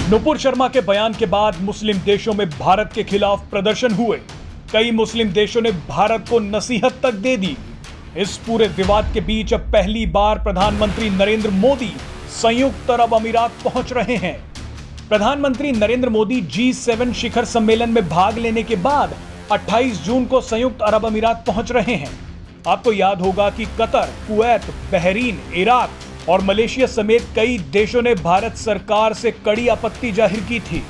नुपुर शर्मा के बयान के बाद मुस्लिम देशों में भारत के खिलाफ प्रदर्शन हुए। कई मुस्लिम देशों ने भारत को नसीहत तक दे दी। इस पूरे विवाद के बीच अब पहली बार प्रधानमंत्री नरेंद्र मोदी संयुक्त अरब अमीरात पहुंच रहे हैं। प्रधानमंत्री नरेंद्र मोदी G7 शिखर सम्मेलन में भाग लेने के बाद 28 जून को संयुक्त अरब अमीरात पहुंच रहे हैं। आपको याद होगा कि कतर, कुवैत, बहरीन, इराक और मलेशिया समेत कई देशों ने भारत सरकार से कड़ी आपत्ति जाहिर की थी।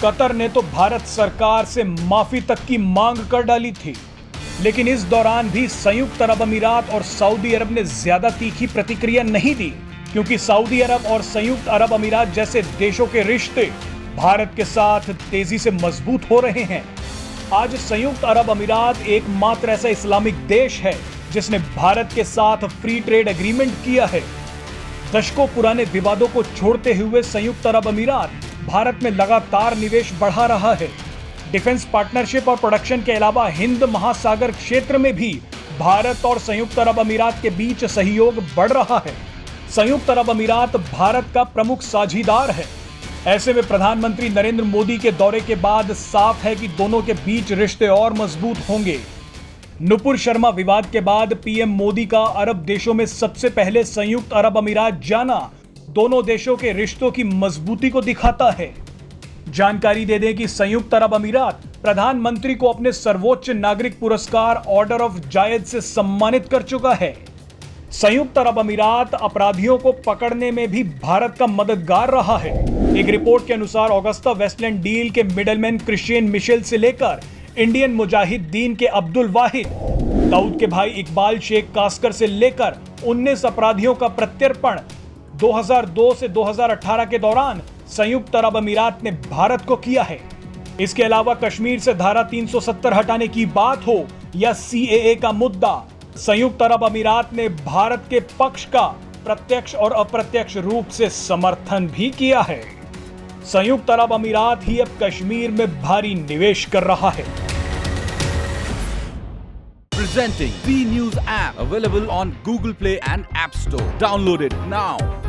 कतर ने तो भारत सरकार से माफी तक की मांग कर डाली थी। लेकिन इस दौरान भी संयुक्त अरब अमीरात और सऊदी अरब ने ज्यादा तीखी प्रतिक्रिया नहीं दी, क्योंकि सऊदी अरब और संयुक्त अरब अमीरात जैसे देशों के रिश्ते भारत के साथ तेजी से मजबूत हो रहे हैं। आज संयुक्त अरब अमीरात एकमात्र ऐसा इस्लामिक देश है जिसने भारत के साथ फ्री ट्रेड एग्रीमेंट किया है। दशकों पुराने विवादों को छोड़ते हुए संयुक्त अरब अमीरात भारत में लगातार निवेश बढ़ा रहा है। डिफेंस पार्टनरशिप और प्रोडक्शन के अलावा हिंद महासागर क्षेत्र में भी भारत और संयुक्त अरब अमीरात के बीच सहयोग बढ़ रहा है। संयुक्त अरब अमीरात भारत का प्रमुख साझीदार है। ऐसे में प्रधानमंत्री नरेंद्र मोदी के दौरे के बाद साफ है कि दोनों के बीच रिश्ते और मजबूत होंगे। नुपुर शर्मा विवाद के बाद पीएम मोदी का अरब देशों में सबसे पहले संयुक्त अरब अमीरात जाना दोनों देशों के रिश्तों की मजबूती को दिखाता है। जानकारी दे दें कि संयुक्त अरब अमीरात प्रधानमंत्री को अपने सर्वोच्च नागरिक पुरस्कार ऑर्डर ऑफ जायद से सम्मानित कर चुका है। संयुक्त अरब अमीरात अपराधियों को पकड़ने में भी भारत का मददगार रहा है। एक रिपोर्ट के अनुसार ऑगस्टा वेस्टलैंड डील के मिडलमैन क्रिश्चियन मिशेल से लेकर इंडियन मुजाहिदीन के अब्दुल वाहिद, दाऊद के भाई इकबाल शेख कास्कर से लेकर 19 अपराधियों का प्रत्यर्पण 2002 से 2018 के दौरान संयुक्त अरब अमीरात ने भारत को किया है। इसके अलावा कश्मीर से धारा 370 हटाने की बात हो या CAA का मुद्दा, संयुक्त अरब अमीरात ने भारत के पक्ष का प्रत्यक्ष और अप्रत्यक्ष रूप से समर्थन भी किया है। संयुक्त अरब अमीरात ही अब कश्मीर में भारी निवेश कर रहा है। Presenting B News app available on Google Play and App Store. Download it now.